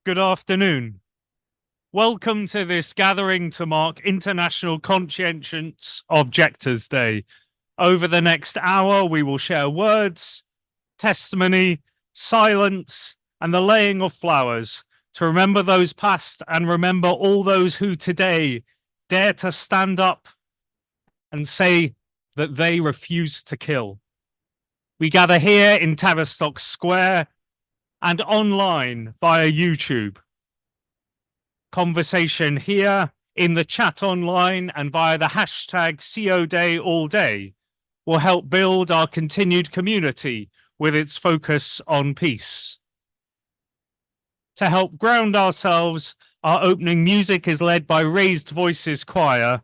good afternoon. Welcome to this gathering to mark International Conscientious Objectors Day. Over the next hour, we will share words, testimony, silence, and the laying of flowers to remember those past and remember all those who today dare to stand up and say that they refuse to kill. We gather here in Tavistock Square and online via YouTube. Conversation here, in the chat online, and via the hashtag CODayAllDay will help build our continued community with its focus on peace. To help ground ourselves, our opening music is led by Raised Voices Choir,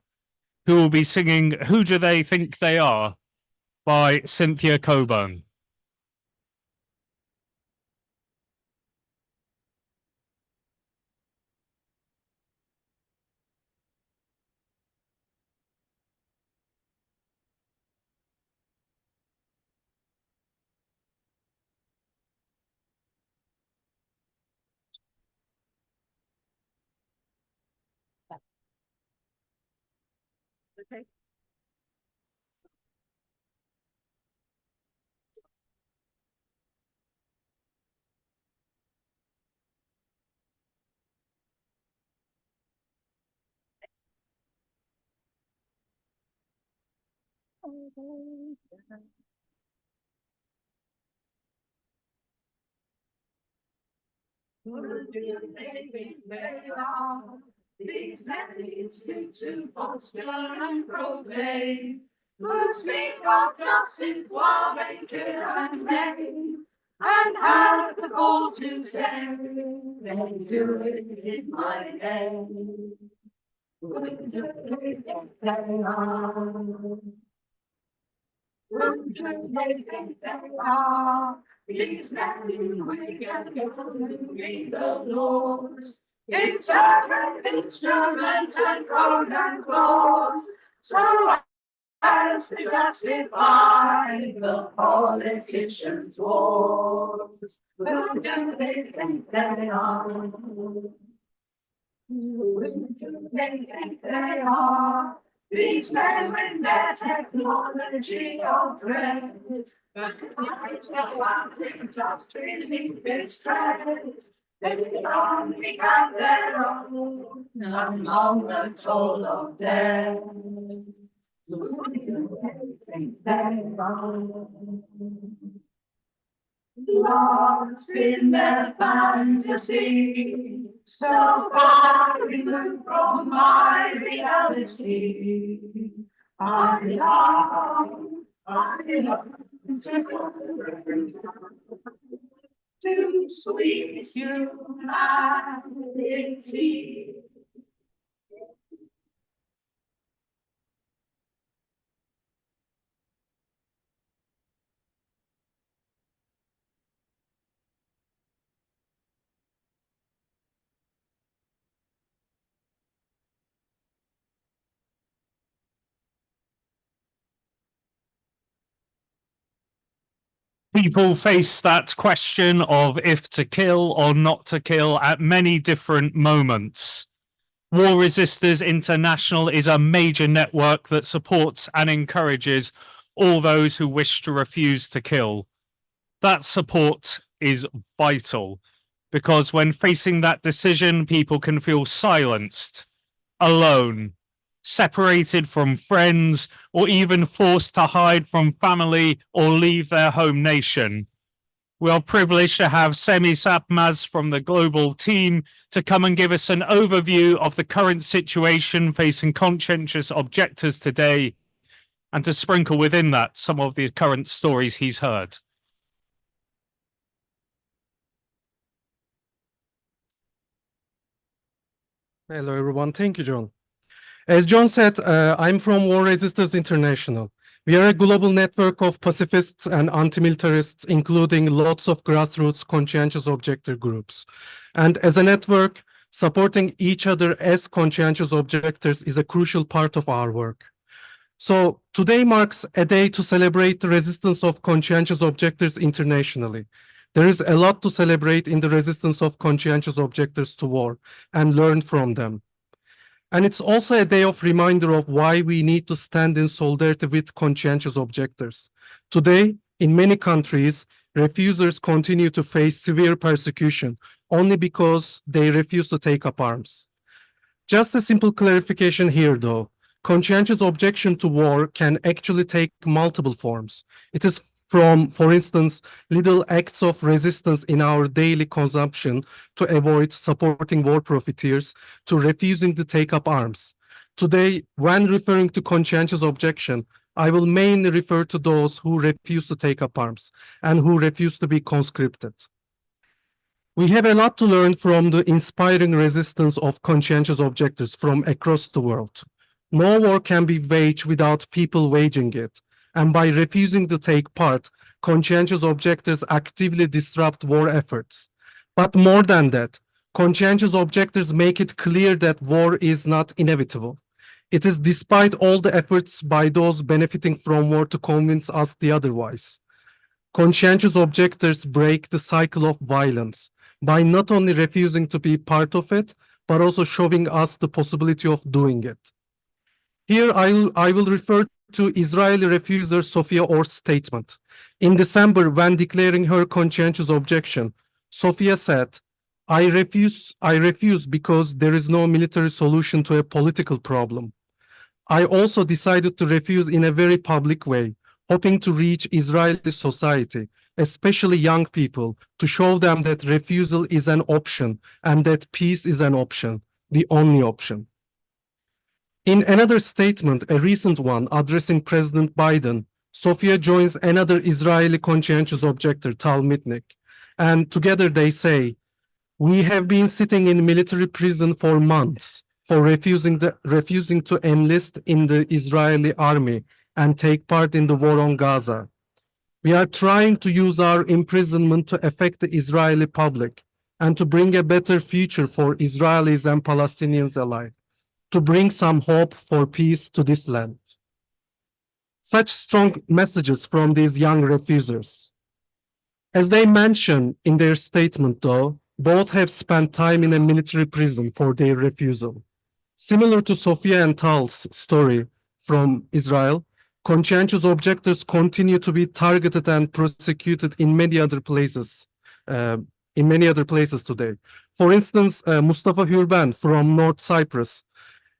who will be singing Who Do They Think They Are by Cynthia Coburn. Okay. These manuscripts to foster and proclaim, who speak of justice while they kill and maim, and have the call to say, they do it in my name. Who do they think they are? Who do they think they are? These men in wig and who read the laws, interpret instruments and code and clause, so as to justify the politicians' wars. Who do they think they are? Who do they think they are? These men with their technology of dread, but light of one doctrine is thread. They only have their own among the toll of death. Who do they think they are? Lost in their fantasy, so far removed from my reality. I love to sweet humanity. People face that question of if to kill or not to kill at many different moments. War Resisters International is a major network that supports and encourages all those who wish to refuse to kill. That support is vital because when facing that decision, people can feel silenced, alone, separated from friends, or even forced to hide from family or leave their home nation. We are privileged to have Semih Sapmaz from the global team to come and give us an overview of the current situation facing conscientious objectors today, and to sprinkle within that some of the current stories he's heard. Hello, everyone. Thank you, John. As John said, I'm from War Resisters International. We are a global network of pacifists and anti-militarists, including lots of grassroots conscientious objector groups. And as a network, supporting each other as conscientious objectors is a crucial part of our work. So today marks a day to celebrate the resistance of conscientious objectors internationally. There is a lot to celebrate in the resistance of conscientious objectors to war and learn from them. And it's also a day of reminder of why we need to stand in solidarity with conscientious objectors. Today, in many countries, refusers continue to face severe persecution only because they refuse to take up arms. Just a simple clarification here, though. Conscientious objection to war can actually take multiple forms. It is from, for instance, little acts of resistance in our daily consumption to avoid supporting war profiteers, to refusing to take up arms. Today, when referring to conscientious objection, I will mainly refer to those who refuse to take up arms and who refuse to be conscripted. We have a lot to learn from the inspiring resistance of conscientious objectors from across the world. No war can be waged without people waging it, and by refusing to take part, conscientious objectors actively disrupt war efforts. But more than that, conscientious objectors make it clear that war is not inevitable. It is despite all the efforts by those benefiting from war to convince us the otherwise. Conscientious objectors break the cycle of violence by not only refusing to be part of it, but also showing us the possibility of doing it. Here I will refer to Israeli refuser Sophia Orr's statement. In December, when declaring her conscientious objection, Sophia said, I refuse because there is no military solution to a political problem. I also decided to refuse in a very public way, hoping to reach Israeli society, especially young people, to show them that refusal is an option and that peace is an option, the only option. In another statement, a recent one addressing President Biden, Sophia joins another Israeli conscientious objector, Tal Mitnick, and together they say, we have been sitting in military prison for months for refusing to enlist in the Israeli army and take part in the war on Gaza. We are trying to use our imprisonment to affect the Israeli public and to bring a better future for Israelis and Palestinians alike, to bring some hope for peace to this land. Such strong messages from these young refusers. As they mention in their statement, though, both have spent time in a military prison for their refusal. Similar to Sophia and Tal's story from Israel, conscientious objectors continue to be targeted and prosecuted in many other places today. For instance, Mustafa Hürben from North Cyprus,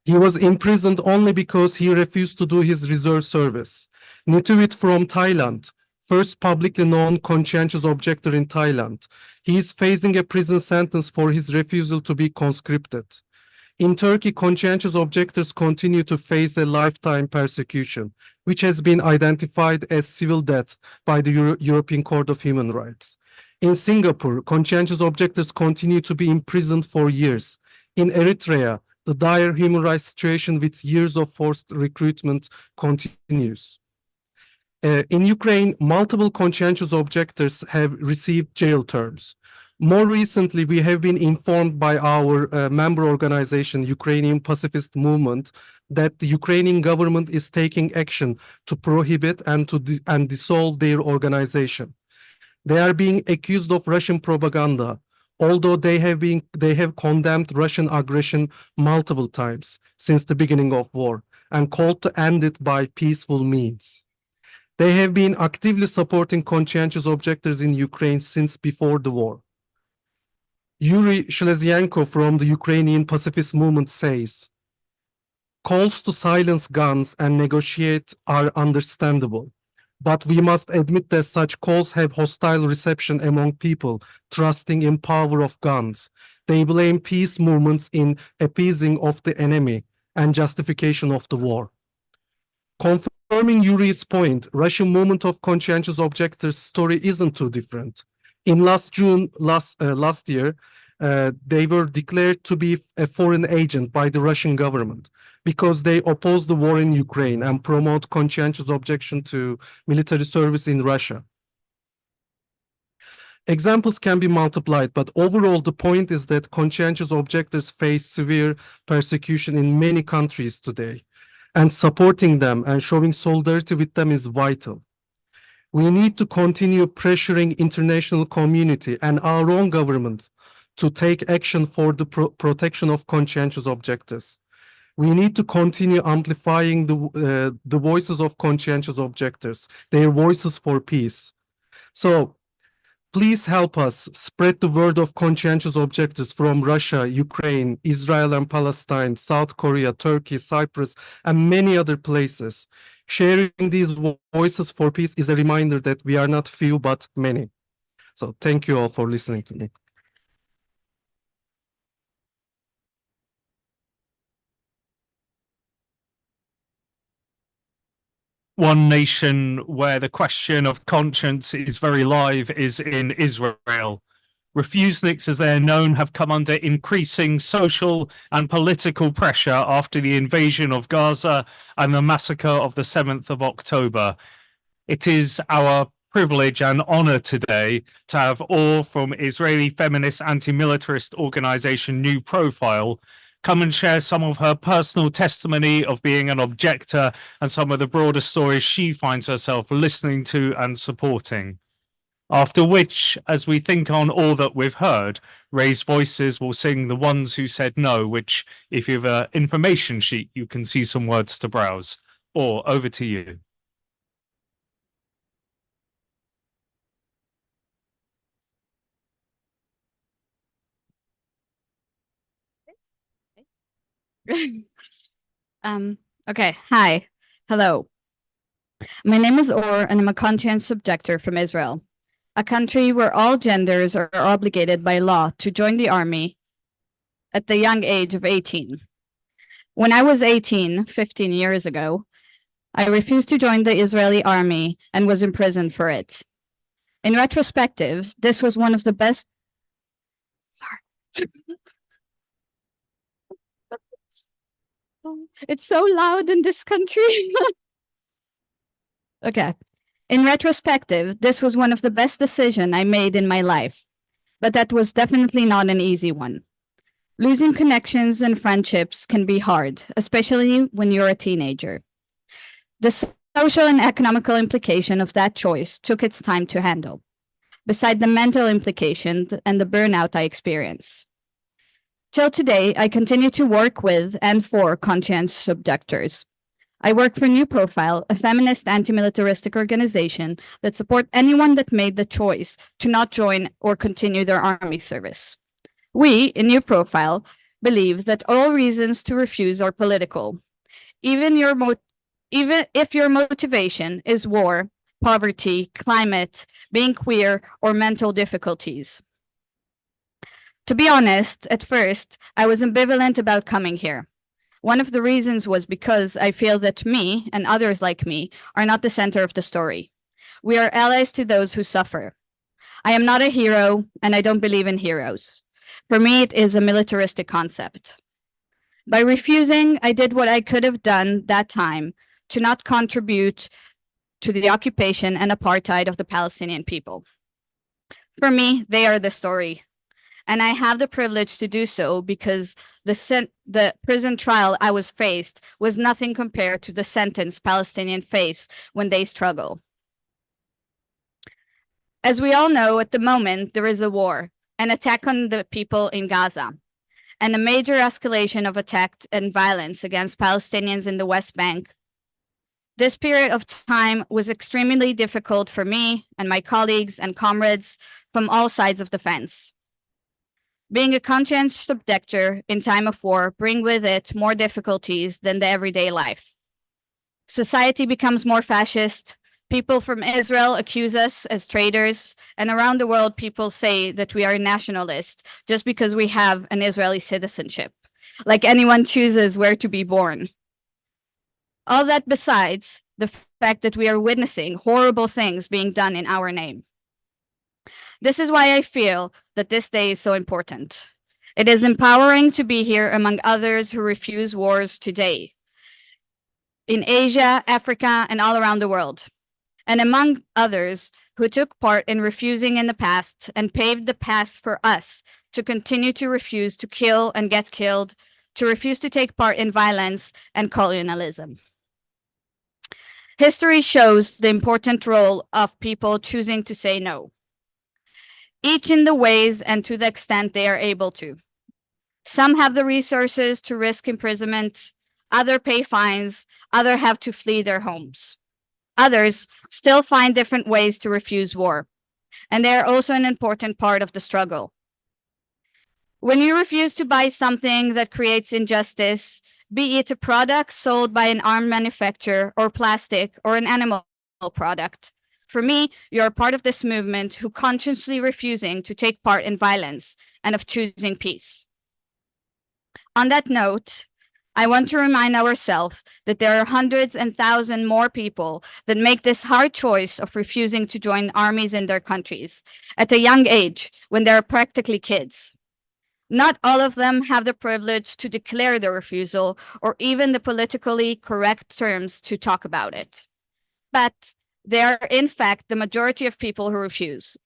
he was imprisoned only because he refused to do his reserve service. Nituit from Thailand, first publicly known conscientious objector in Thailand, he is facing a prison sentence for his refusal to be conscripted. In Turkey, conscientious objectors continue to face a lifetime persecution, which has been identified as civil death by the European Court of Human Rights. In Singapore, conscientious objectors continue to be imprisoned for years. In Eritrea, the dire human rights situation with years of forced recruitment continues. In Ukraine, multiple conscientious objectors have received jail terms. More recently, we have been informed by our member organization, Ukrainian Pacifist Movement, that the Ukrainian government is taking action to prohibit and dissolve their organization. They are being accused of Russian propaganda, although they have condemned Russian aggression multiple times since the beginning of war and called to end it by peaceful means. They have been actively supporting conscientious objectors in Ukraine since before the war. Yuri Shlezyenko from the Ukrainian Pacifist Movement says, calls to silence guns and negotiate are understandable, but we must admit that such calls have hostile reception among people trusting in power of guns. They blame peace movements in appeasing of the enemy and justification of the war. Confirming Yuri's point, Russian movement of conscientious objectors story isn't too different. In last year, they were declared to be a foreign agent by the Russian government because they oppose the war in Ukraine and promote conscientious objection to military service in Russia. Examples can be multiplied, but overall the point is that conscientious objectors face severe persecution in many countries today, and supporting them and showing solidarity with them is vital. We need to continue pressuring international community and our own government to take action for the protection of conscientious objectors. We need to continue amplifying the voices of conscientious objectors, their voices for peace. So please help us spread the word of conscientious objectors from Russia, Ukraine, Israel and Palestine, South Korea, Turkey, Cyprus, and many other places. Sharing these voices for peace is a reminder that we are not few, but many. So thank you all for listening to me. One nation where the question of conscience is very live is in Israel. Refuseniks, as they're known, have come under increasing social and political pressure after the invasion of Gaza and the massacre of the 7th of October. It is our privilege and honor today to have Or from Israeli feminist anti-militarist organization New Profile come and share some of her personal testimony of being an objector and some of the broader stories she finds herself listening to and supporting. After which, as we think on all that we've heard, Raised Voices will sing The Ones Who Said No, which, if you have an information sheet, you can see some words to browse. Or over to you. Okay, hi, hello. My name is Or, and I'm a conscientious objector from Israel, a country where all genders are obligated by law to join the army at the young age of 18. When I was 18, 15 years ago, I refused to join the Israeli army and was imprisoned for it. In retrospective, this was one of the best. Sorry. It's so loud in this country. Okay. In retrospective, this was one of the best decisions I made in my life, but that was definitely not an easy one. Losing connections and friendships can be hard, especially when you're a teenager. The social and economical implication of that choice took its time to handle, beside the mental implications and the burnout I experienced. Till today, I continue to work with and for conscientious objectors. I work for New Profile, a feminist anti-militaristic organization that supports anyone that made the choice to not join or continue their army service. We, in New Profile, believe that all reasons to refuse are political. Even if your motivation is war, poverty, climate, being queer, or mental difficulties. To be honest, at first, I was ambivalent about coming here. One of the reasons was because I feel that me and others like me are not the center of the story. We are allies to those who suffer. I am not a hero, and I don't believe in heroes. For me, it is a militaristic concept. By refusing, I did what I could have done that time to not contribute to the occupation and apartheid of the Palestinian people. For me, they are the story. And I have the privilege to do so because the prison trial I was faced was nothing compared to the sentence Palestinians face when they struggle. As we all know, at the moment, there is a war, an attack on the people in Gaza, and a major escalation of attack and violence against Palestinians in the West Bank. This period of time was extremely difficult for me and my colleagues and comrades from all sides of the fence. Being a conscientious objector in time of war brings with it more difficulties than the everyday life. Society becomes more fascist. People from Israel accuse us as traitors, and around the world people say that we are nationalists just because we have an Israeli citizenship, like anyone chooses where to be born. All that besides the fact that we are witnessing horrible things being done in our name. This is why I feel that this day is so important. It is empowering to be here among others who refuse wars today, in Asia, Africa, and all around the world, and among others who took part in refusing in the past and paved the path for us to continue to refuse to kill and get killed, to refuse to take part in violence and colonialism. History shows the important role of people choosing to say no, each in the ways and to the extent they are able to. Some have the resources to risk imprisonment, others pay fines, others have to flee their homes. Others still find different ways to refuse war, and they are also an important part of the struggle. When you refuse to buy something that creates injustice, be it a product sold by an armed manufacturer or plastic or an animal product, for me, you are part of this movement who consciously refusing to take part in violence and of choosing peace. On that note, I want to remind ourselves that there are hundreds and thousands more people that make this hard choice of refusing to join armies in their countries at a young age when they are practically kids. Not all of them have the privilege to declare their refusal or even the politically correct terms to talk about it. But they are, in fact, the majority of people who refuse.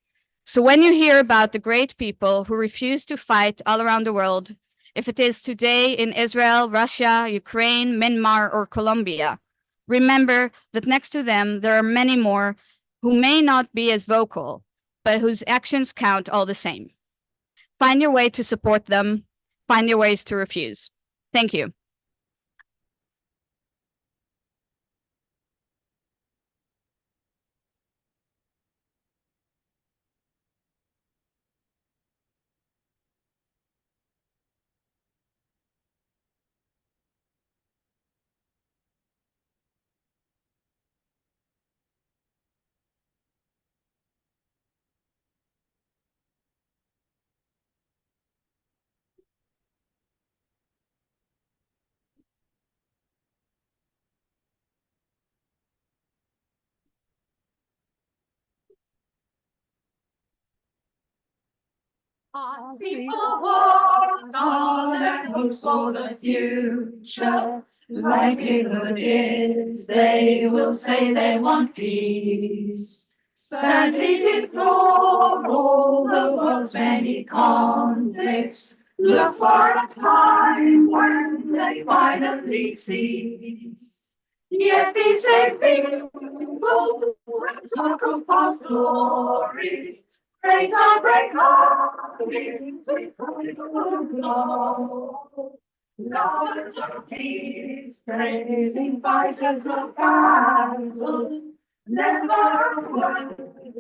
So when you hear about the great people who refuse to fight all around the world, if it is today in Israel, Russia, Ukraine, Myanmar, or Colombia, remember that next to them, there are many more who may not be as vocal, but whose actions count all the same. Find your way to support them. Find your ways to refuse. Thank you. People walk on their hopes for the future. Likelihood is they will say they want peace. Sadly deplore all the world's many conflicts. Look for a time when they finally cease. Yet these same people will talk about glories. Praise our brave armies, we pray for glory. Lovers of peace, praising fighters of battle. Never a word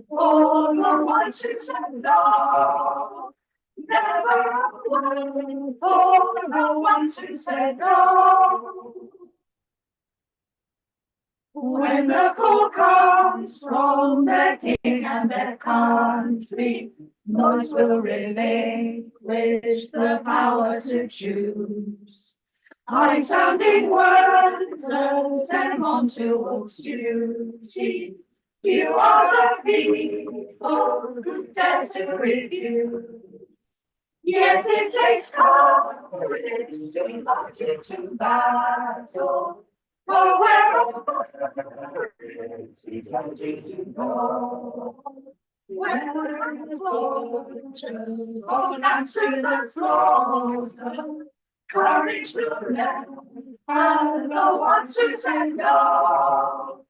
for the ones who said no. Never a word for the ones who said no. When the call comes from their king and their country, most will relinquish the power to choose. High-sounding words urge them on towards duty. You are the people who dare to refuse. Yes, it takes courage to march into battle. For where she tells you to go. When the soldiers go down to the slaughter, courage to left, and no one to say no.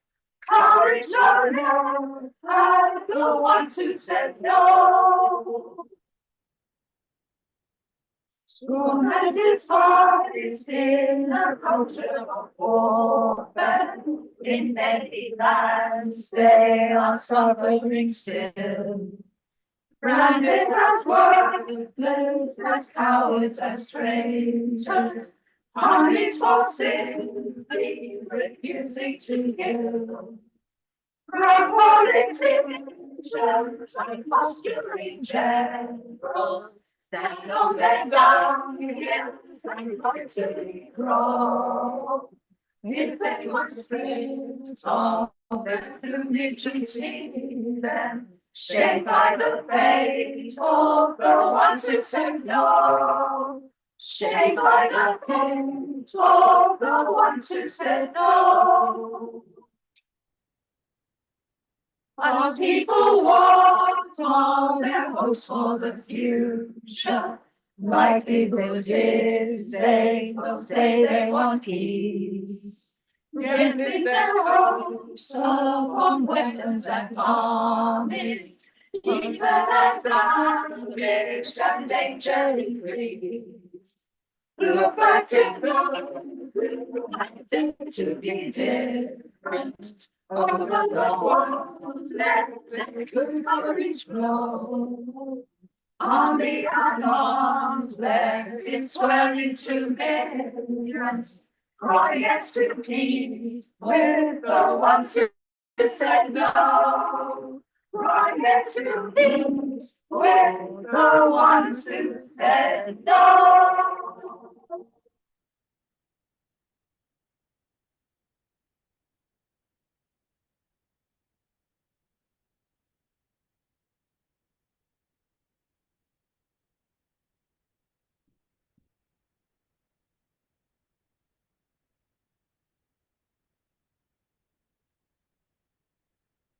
Courage to left, and no one to say no. Schoolmen despise in a culture of warfare. In many lands they are suffering still. Branded as worthless, as cowards, as traitors, punished for simply refusing to kill. Proud politicians and posturing generals stand on their dunghills and rightly grow. If they must sprint from their plumage and see them, shaped by the fate of the ones who said no. Shaped by the fate of the ones who said no. As people walked on their hopes for the future, likelihood is they will say they want peace. Giving their hopes upon weapons and armies, even as damaged and danger increase. Look back to glory, to be different. Over the world, let good courage grow. On the unarmed, let it swell into millions. Cry yes to peace with the ones who said no. Cry yes to peace with the ones who said no.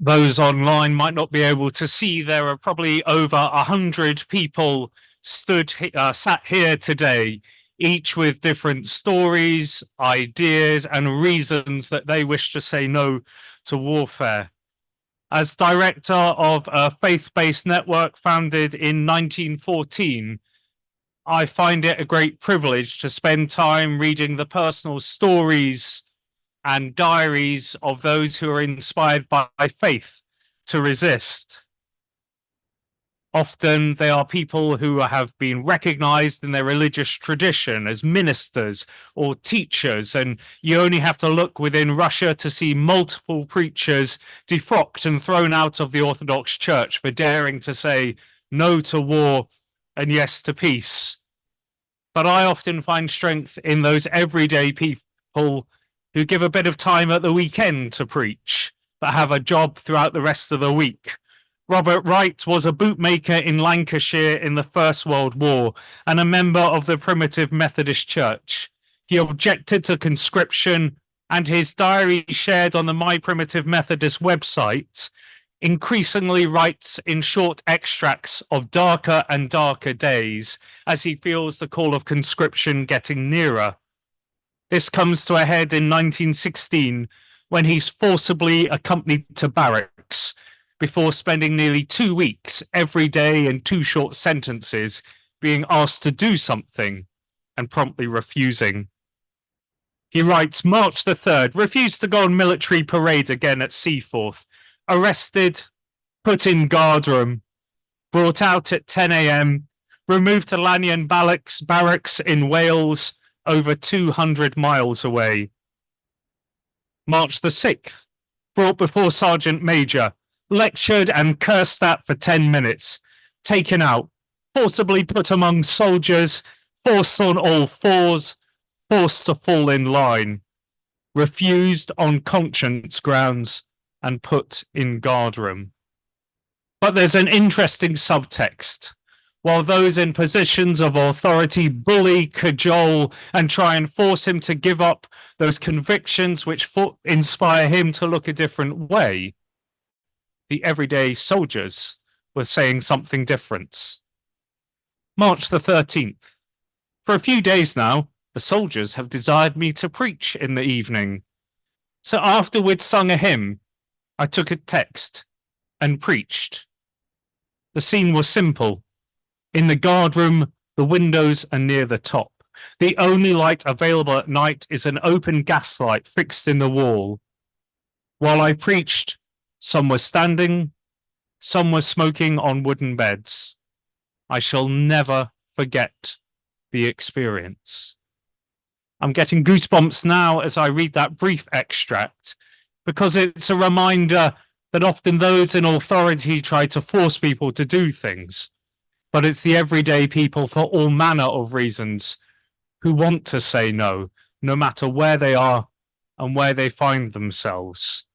Those online might not be able to see, there are probably over 100 people sat here today, each with different stories, ideas, and reasons that they wish to say no to warfare. As director of a faith-based network founded in 1914, I find it a great privilege to spend time reading the personal stories and diaries of those who are inspired by faith to resist. Often they are people who have been recognized in their religious tradition as ministers or teachers, and you only have to look within Russia to see multiple preachers defrocked and thrown out of the Orthodox Church for daring to say no to war and yes to peace. But I often find strength in those everyday people who give a bit of time at the weekend to preach, but have a job throughout the rest of the week. Robert Wright was a bootmaker in Lancashire in the First World War and a member of the Primitive Methodist Church. He objected to conscription, and his diary shared on the My Primitive Methodist website increasingly writes in short extracts of darker and darker days as he feels the call of conscription getting nearer. This comes to a head in 1916 when he's forcibly accompanied to barracks before spending nearly 2 weeks every day in 2 short sentences being asked to do something and promptly refusing. He writes, March the 3rd, refused to go on military parade again at Seaforth, arrested, put in guardroom, brought out at 10 a.m, removed to Lanyon barracks in Wales, over 200 miles away. March the 6th, brought before Sergeant Major, lectured and cursed at for 10 minutes, taken out, forcibly put among soldiers, forced on all fours, forced to fall in line, refused on conscience grounds, and put in guardroom. But there's an interesting subtext. While those in positions of authority bully, cajole, and try and force him to give up those convictions which inspire him to look a different way, the everyday soldiers were saying something different. March the 13th. For a few days now, the soldiers have desired me to preach in the evening. So after we'd sung a hymn, I took a text and preached. The scene was simple. In the guardroom, the windows are near the top. The only light available at night is an open gas light fixed in the wall. While I preached, some were standing, some were smoking on wooden beds. I shall never forget the experience. I'm getting goosebumps now as I read that brief extract, because it's a reminder that often those in authority try to force people to do things, but it's the everyday people for all manner of reasons who want to say no, no matter where they are and where they find themselves.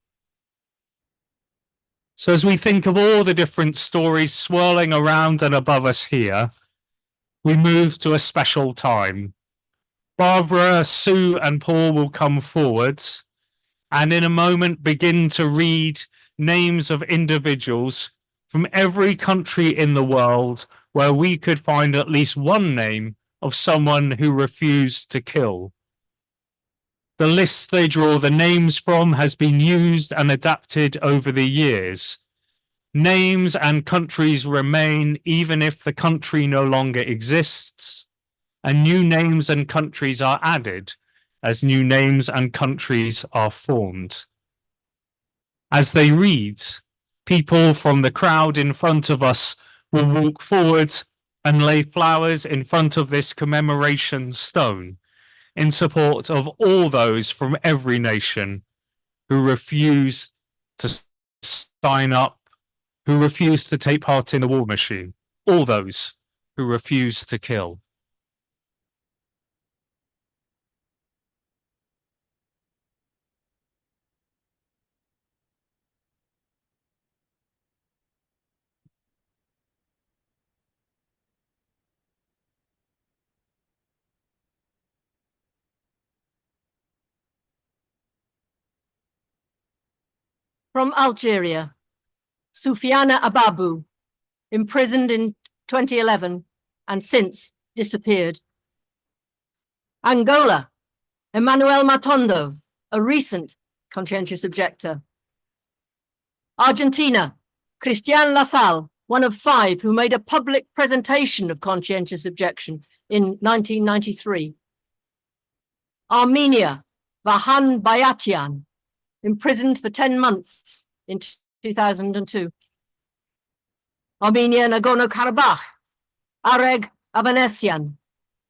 So as we think of all the different stories swirling around and above us here, we move to a special time. Barbara, Sue, and Paul will come forwards and in a moment begin to read names of individuals from every country in the world where we could find at least one name of someone who refused to kill. The list they draw the names from has been used and adapted over the years. Names and countries remain even if the country no longer exists, and new names and countries are added as new names and countries are formed. As they read, people from the crowd in front of us will walk forward and lay flowers in front of this commemoration stone in support of all those from every nation who refuse to sign up, who refuse to take part in the war machine, all those who refuse to kill. From Algeria, Soufiane Ababu, imprisoned in 2011 and since disappeared. Angola, Emmanuel Matondo, a recent conscientious objector. Argentina, Cristian Lasal, one of 5 who made a public presentation of conscientious objection in 1993. Armenia, Vahan Bayatian, imprisoned for 10 months in 2002. Armenia, Nagorno-Karabakh, Areg Avanesyan,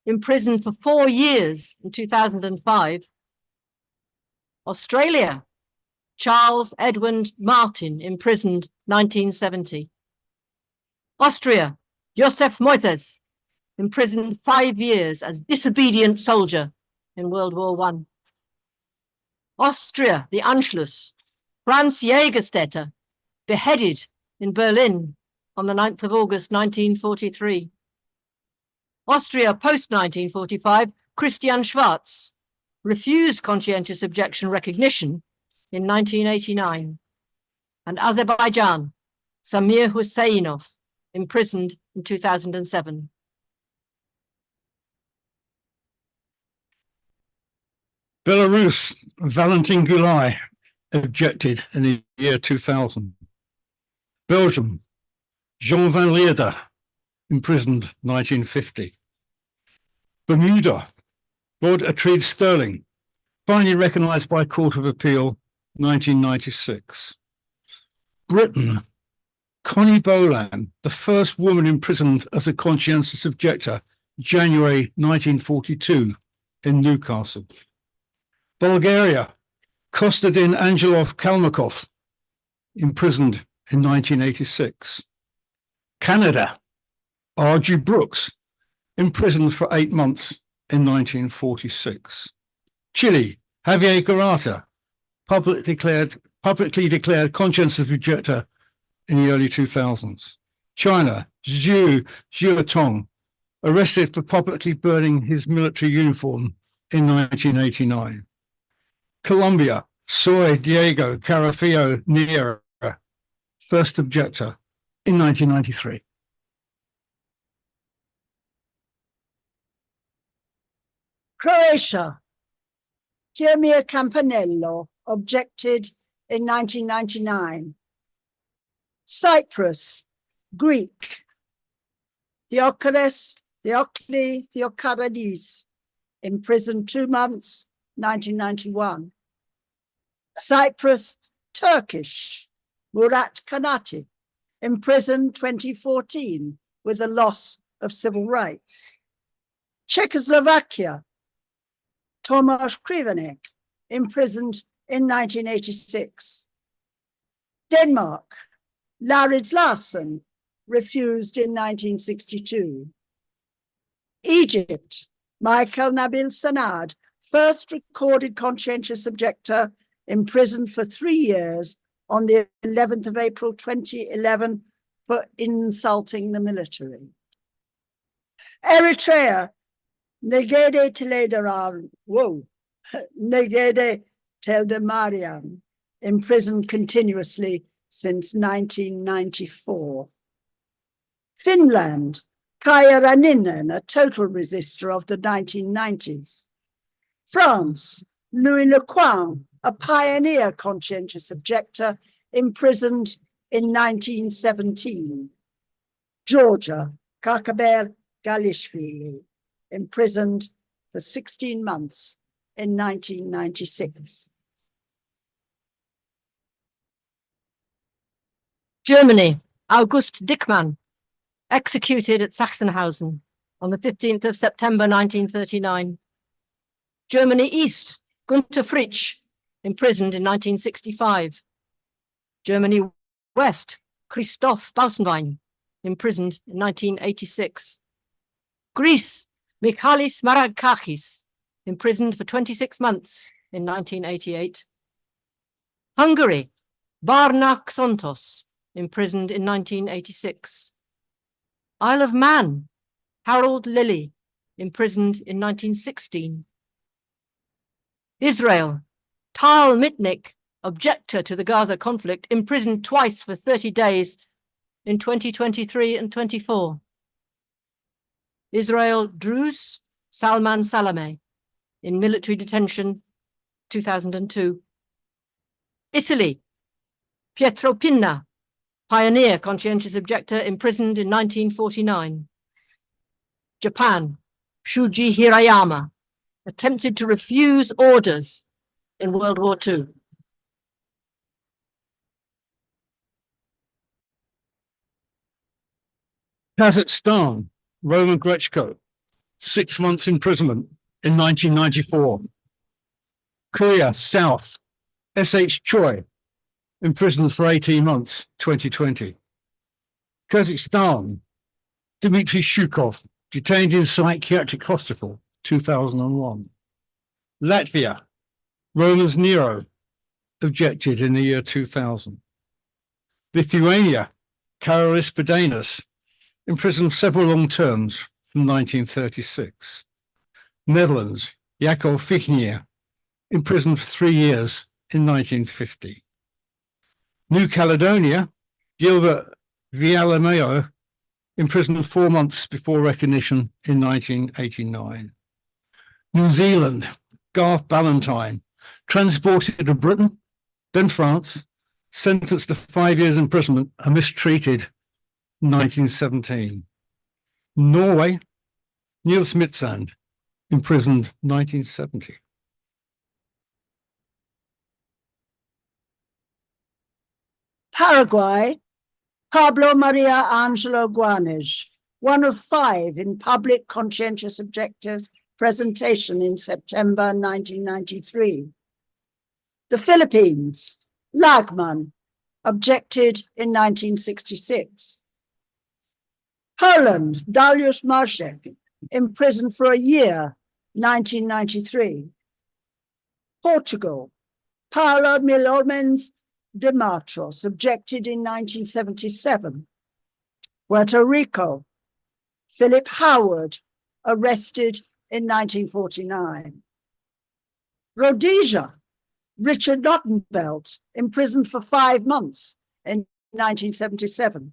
imprisoned for 4 years in 2005. Australia, Charles Edward Martin, imprisoned 1970. Austria, Josef Moithes, imprisoned 5 years as disobedient soldier in World War I. Austria, the Anschluss, Franz Jägerstätter, beheaded in Berlin on the 9th of August 1943. Austria, post-1945, Christian Schwarz, refused conscientious objection recognition in 1989. And Azerbaijan, Samir Husseinov, imprisoned in 2007. Belarus, Valentin Gulai, objected in the year 2000. Belgium, Jean van Leerde, imprisoned 1950. Bermuda, Lord Atreide Sterling, finally recognised by Court of Appeal, 1996. Britain, Connie Boland, the first woman imprisoned as a conscientious objector, January 1942 in Newcastle. Bulgaria, Kostadin Angelov Kalmakov, imprisoned in 1986. Canada, R.G. Brooks, imprisoned for 8 months in 1946. Chile, Javier Garata, publicly declared conscientious objector in the early 2000s. China, Zhu Jiatong, arrested for publicly burning his military uniform in 1989. Colombia, Soy Diego Carafillo Niera, first objector in 1993. Croatia, Tirmir Campanello, objected in 1999. Cyprus, Greek, Theochles Theocharidis, imprisoned 2 months, 1991. Cyprus, Turkish, Murat Kanati, imprisoned 2014 with the loss of civil rights. Czechoslovakia, Tomasz Krivenek, imprisoned in 1986. Denmark, Laurits Larsen, refused in 1962. Egypt, Michael Nabil Sanad, first recorded conscientious objector, imprisoned for 3 years on the 11th of April 2011 for insulting the military. Eritrea, Negede Teldemariam, imprisoned continuously since 1994. Finland, Kaija Raninen, a total resistor of the 1990s. France, Louis Lecoin, a pioneer conscientious objector, imprisoned in 1917. Georgia, Kakaber Galishvili, imprisoned for 16 months in 1996. Germany, August Dickmann, executed at Sachsenhausen on the 15th of September 1939. Germany East, Gunther Fritsch, imprisoned in 1965. Germany West, Christoph Bausenwein, imprisoned in 1986. Greece, Michalis Maragkakis, imprisoned for 26 months in 1988. Hungary, Barna Xontos, imprisoned in 1986. Isle of Man, Harold Lilly, imprisoned in 1916. Israel, Tal Mitnick, objector to the Gaza conflict, imprisoned twice for 30 days in 2023 and 24. Israel, Druze Salman Salameh, in military detention, 2002. Italy, Pietro Pinna, pioneer conscientious objector, imprisoned in 1949. Japan, Shuji Hirayama, attempted to refuse orders in World War II. Kazakhstan, Roman Grechko, 6 months imprisonment in 1994. Korea South, S.H. Choi, imprisoned for 18 months, 2020. Kazakhstan, Dmitry Shukov, detained in psychiatric hospital, 2001. Latvia, Romans Nero, objected in the year 2000. Lithuania, Karolis Pedanis, imprisoned several long terms from 1936. Netherlands, Jacob Fichnier, imprisoned for 3 years in 1950. New Caledonia, Gilbert Villalomeo, imprisoned 4 months before recognition in 1989. New Zealand, Garth Ballantyne, transported to Britain, then France, sentenced to 5 years imprisonment and mistreated in 1917. Norway, Niels Smitsand, imprisoned 1970. Paraguay, Pablo Maria Angelo Guanes, one of 5 in public conscientious objector presentation in September 1993. The Philippines, Lagman, objected in 1966. Poland, Dariusz Marszek, imprisoned for a year, 1993. Portugal, Paulo Milomens de Matros, objected in 1977. Puerto Rico, Philip Howard, arrested in 1949. Rhodesia, Richard Nottenbelt, imprisoned for 5 months in 1977.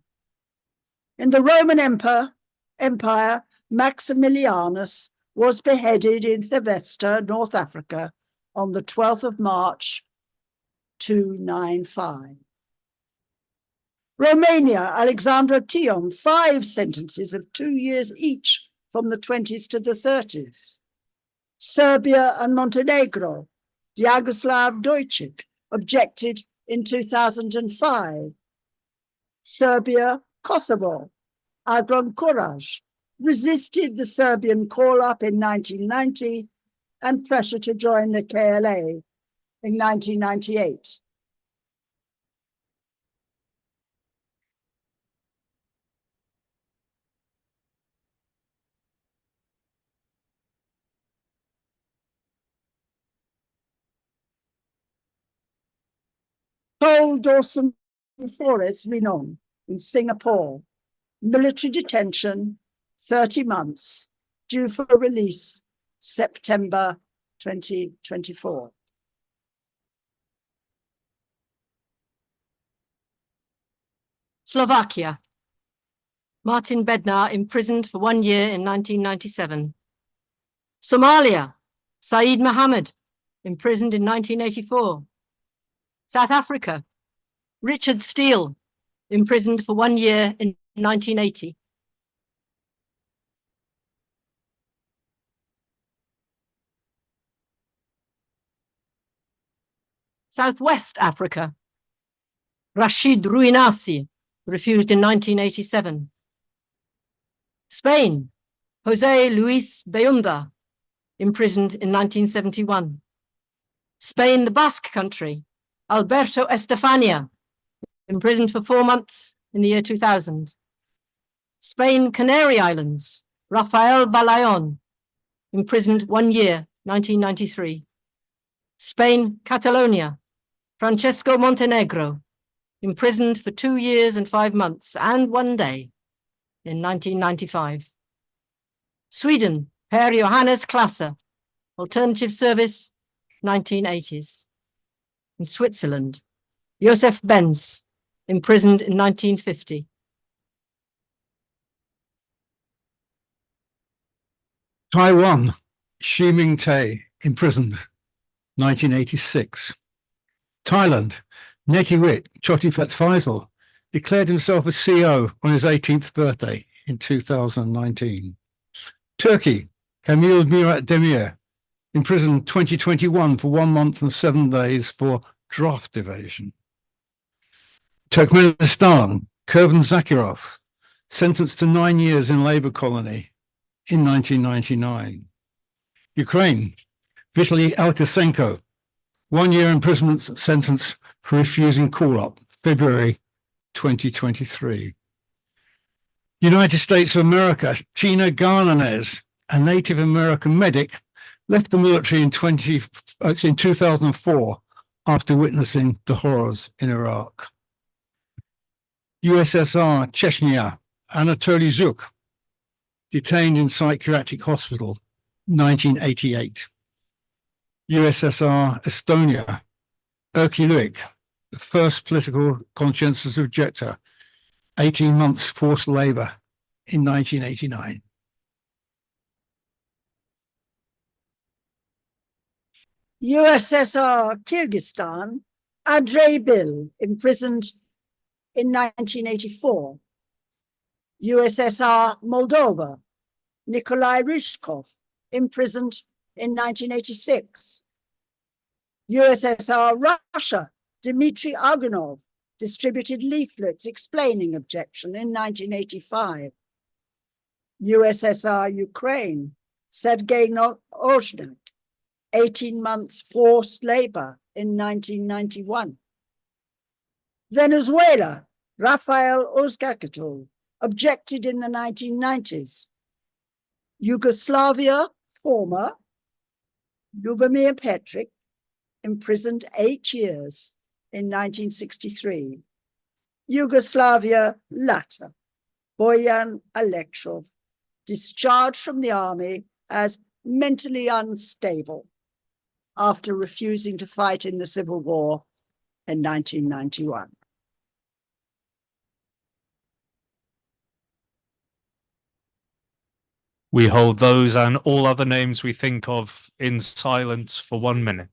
In the Roman Empire, Maximilianus was beheaded in Tavistock, North Africa, on the 12th of March, 295. Romania, Alexandra Tion, 5 sentences of 2 years each from the 20s to the 30s. Serbia and Montenegro, Jagoslav Dojcik, objected in 2005. Serbia, Kosovo, Agron Kuraj, resisted the Serbian call-up in 1990 and pressure to join the KLA in 1998. Paul Dawson Forest Rinon in Singapore, military detention, 30 months, due for release September 2024. Slovakia, Martin Bednar, imprisoned for 1 year in 1997. Somalia, Saeed Mohammed, imprisoned in 1984. South Africa, Richard Steele, imprisoned for 1 year in 1980. Southwest Africa, Rashid Ruinasi, refused in 1987. Spain, Jose Luis Beunda, imprisoned in 1971. Spain, the Basque Country, Alberto Estefania, imprisoned for 4 months in the year 2000. Spain, Canary Islands, Rafael Valayon, imprisoned 1 year, 1993. Spain, Catalonia, Francesco Montenegro, imprisoned for 2 years and 5 months and 1 day in 1995. Sweden, Per Johannes Klasse, Alternative Service, 1980s. In Switzerland, Josef Benz, imprisoned in 1950. Taiwan, Xi Ming-tae, imprisoned, 1986. Thailand, Netiwit Chotifat Faisal, declared himself a CO on his 18th birthday in 2019. Turkey, Kamil Murat Demir, imprisoned 2021 for 1 month and 7 days for draft evasion. Turkmenistan, Kurban Zakirov, sentenced to 9 years in labor colony in 1999. Ukraine, Vitaly Alkasenko, 1 year imprisonment sentence for refusing call-up, February 2023. United States of America, Tina Garnanez, a Native American medic, left the military in 2004 after witnessing the horrors in Iraq. USSR, Chechnya, Anatoly Zhuk, detained in psychiatric hospital, 1988. USSR, Estonia, Erkki Luik, the first political conscientious objector, 18 months forced labor in 1989. USSR Kyrgyzstan, Andrei Bil, imprisoned in 1984. USSR Moldova, Nikolai Ryzhkov, imprisoned in 1986. USSR Russia, Dmitry Agunov, distributed leaflets explaining objection in 1985. USSR Ukraine, Sergei Ozhnak, 18 months forced labor in 1991. Venezuela, Rafael Ozgakatov, objected in the 1990s. Yugoslavia, former, Lubomir Petric, imprisoned 8 years in 1963. Yugoslavia, latter, Boyan Alekshov, discharged from the army as mentally unstable after refusing to fight in the Civil War in 1991. We hold those and all other names we think of in silence for 1 minute.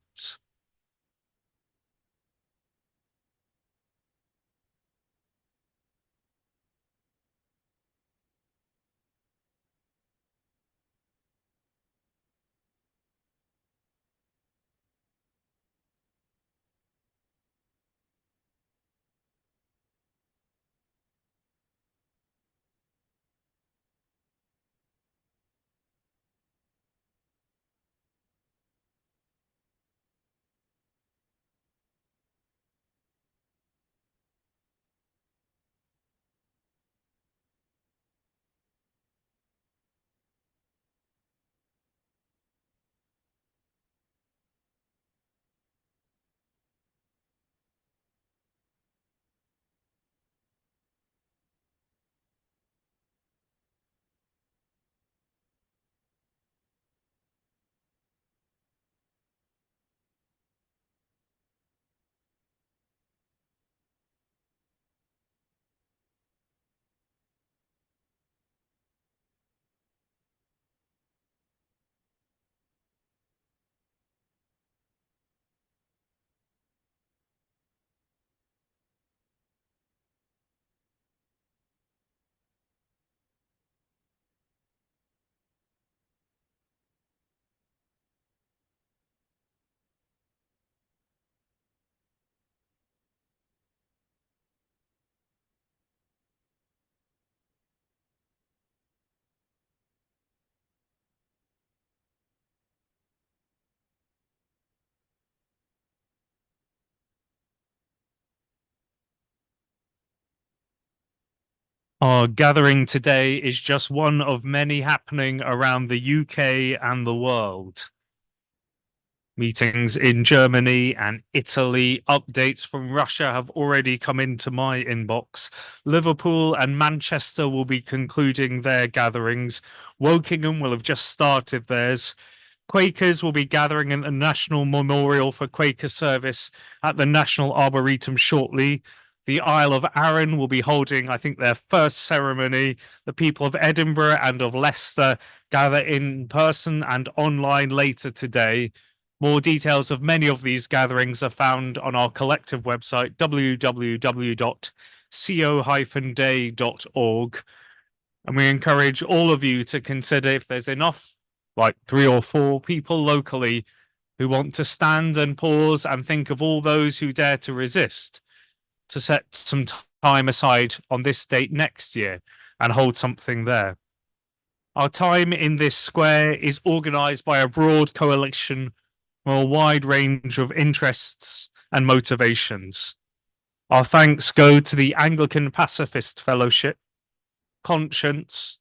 Our gathering today is just one of many happening around the UK and the world. Meetings in Germany and Italy, updates from Russia have already come into my inbox. Liverpool and Manchester will be concluding their gatherings. Wokingham will have just started theirs. Quakers will be gathering at the National Memorial for Quaker Service at the National Arboretum shortly. The Isle of Arran will be holding, I think, their first ceremony. The people of Edinburgh and of Leicester gather in person and online later today. More details of many of these gatherings are found on our collective website, www.co-day.org. And we encourage all of you to consider if there's enough, like 3 or 4 people locally, who want to stand and pause and think of all those who dare to resist, to set some time aside on this date next year and hold something there. Our time in this square is organised by a broad coalition from a wide range of interests and motivations. Our thanks go to the Anglican Pacifist Fellowship, Conscience,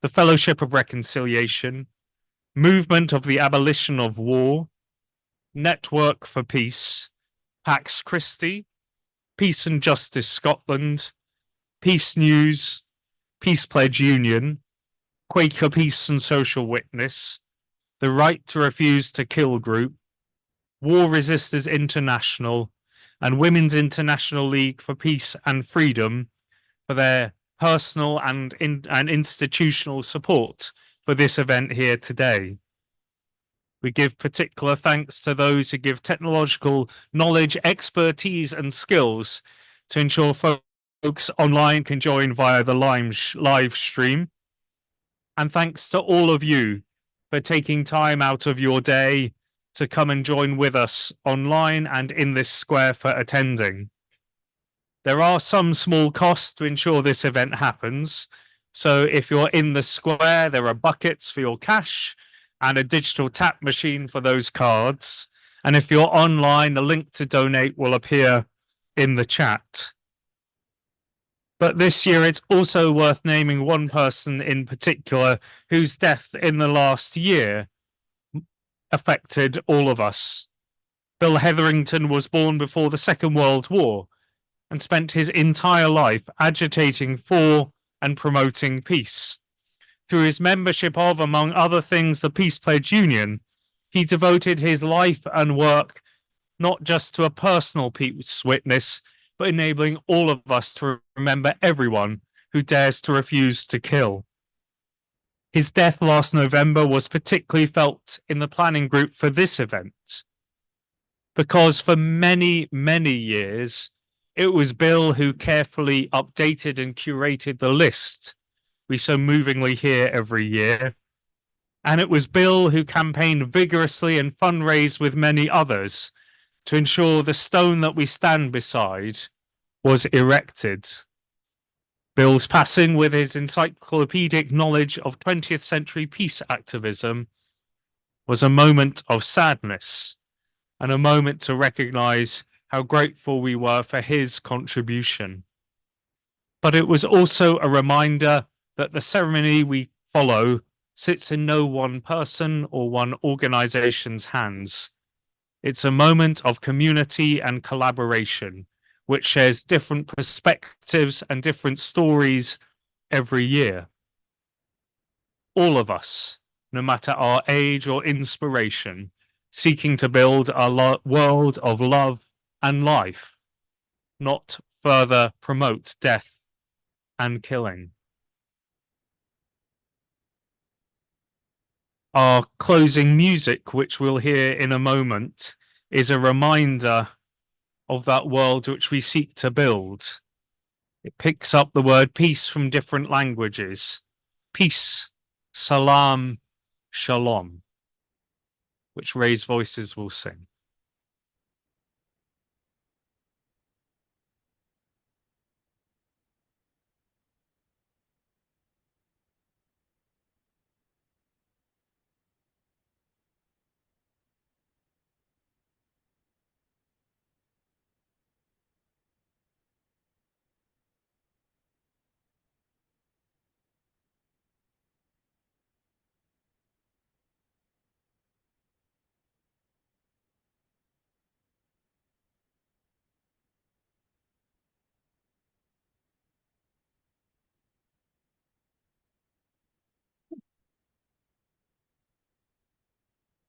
the Fellowship of Reconciliation, Movement of the Abolition of War, Network for Peace, Pax Christi, Peace and Justice Scotland, Peace News, Peace Pledge Union, Quaker Peace and Social Witness, the Right to Refuse to Kill Group, War Resisters International, and Women's International League for Peace and Freedom for their personal and institutional support for this event here today. We give particular thanks to those who give technological knowledge, expertise, and skills to ensure folks online can join via the live stream. And thanks to all of you for taking time out of your day to come and join with us online and in this square for attending. There are some small costs to ensure this event happens. So if you're in the square, there are buckets for your cash and a digital tap machine for those cards. And if you're online, the link to donate will appear in the chat. But this year, it's also worth naming one person in particular whose death in the last year affected all of us. Bill Hetherington was born before the Second World War and spent his entire life agitating for and promoting peace. Through his membership of, among other things, the Peace Pledge Union, he devoted his life and work not just to a personal peace witness, but enabling all of us to remember everyone who dares to refuse to kill. His death last November was particularly felt in the planning group for this event, because for many, many years, it was Bill who carefully updated and curated the list we so movingly hear every year. And it was Bill who campaigned vigorously and fundraised with many others to ensure the stone that we stand beside was erected. Bill's passing, with his encyclopedic knowledge of 20th century peace activism, was a moment of sadness and a moment to recognize how grateful we were for his contribution. But it was also a reminder that the ceremony we follow sits in no one person or one organization's hands. It's a moment of community and collaboration, which shares different perspectives and different stories every year. All of us, no matter our age or inspiration, seeking to build a world of love and life, not further promote death and killing. Our closing music, which we'll hear in a moment, is a reminder of that world which we seek to build. It picks up the word peace from different languages. Peace, salam, shalom, which raised voices will sing.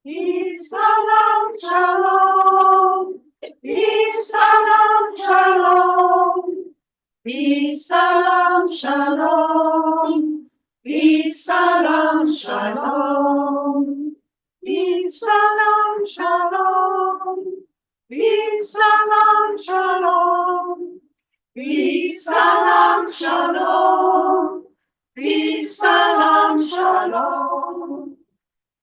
Peace, salam, shalom. Peace, salam, shalom. Peace, salam, shalom. Peace, salam, shalom. Peace, salam, shalom. Peace, salam, shalom. Peace, salam, shalom. Peace, salam, shalom.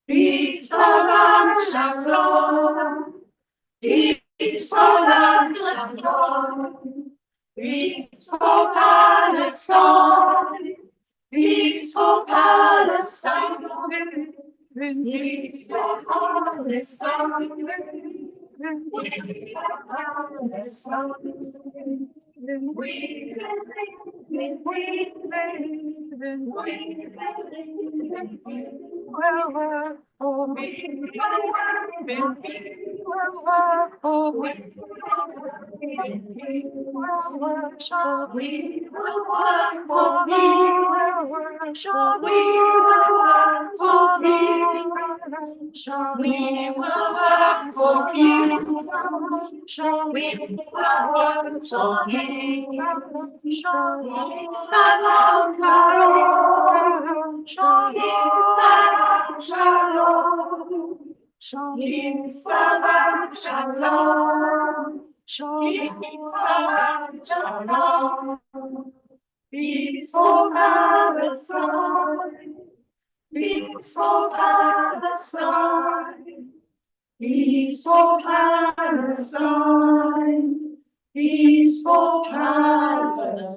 Peace, salam, shalom. Peace, salam, shalom. Peace for Palestine. Peace for Palestine. Peace for Palestine. Peace for Palestine. Peace for Palestine. Peace for Palestine. Peace for Palestine.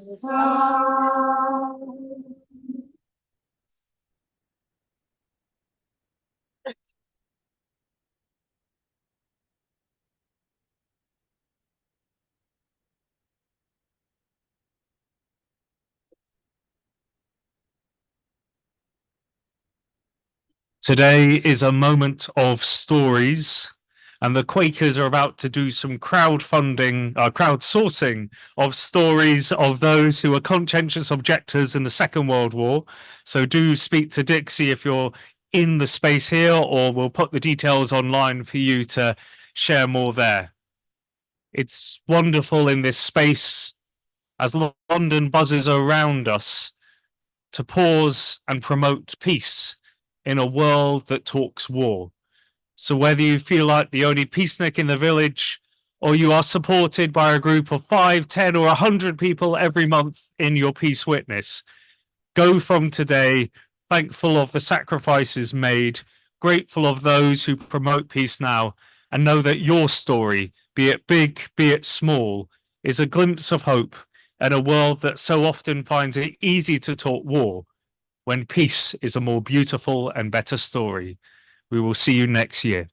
Today is a moment of stories, and the Quakers are about to do some crowdsourcing of stories of those who were conscientious objectors in the Second World War. So do speak to Dixie if you're in the space here, or we'll put the details online for you to share more there. It's wonderful in this space, as London buzzes around us, to pause and promote peace in a world that talks war. So whether you feel like the only peacenik in the village, or you are supported by a group of 5, 10, or 100 people every month in your peace witness, go from today thankful of the sacrifices made, grateful of those who promote peace now, and know that your story, be it big, be it small, is a glimpse of hope in a world that so often finds it easy to talk war, when peace is a more beautiful and better story. We will see you next year.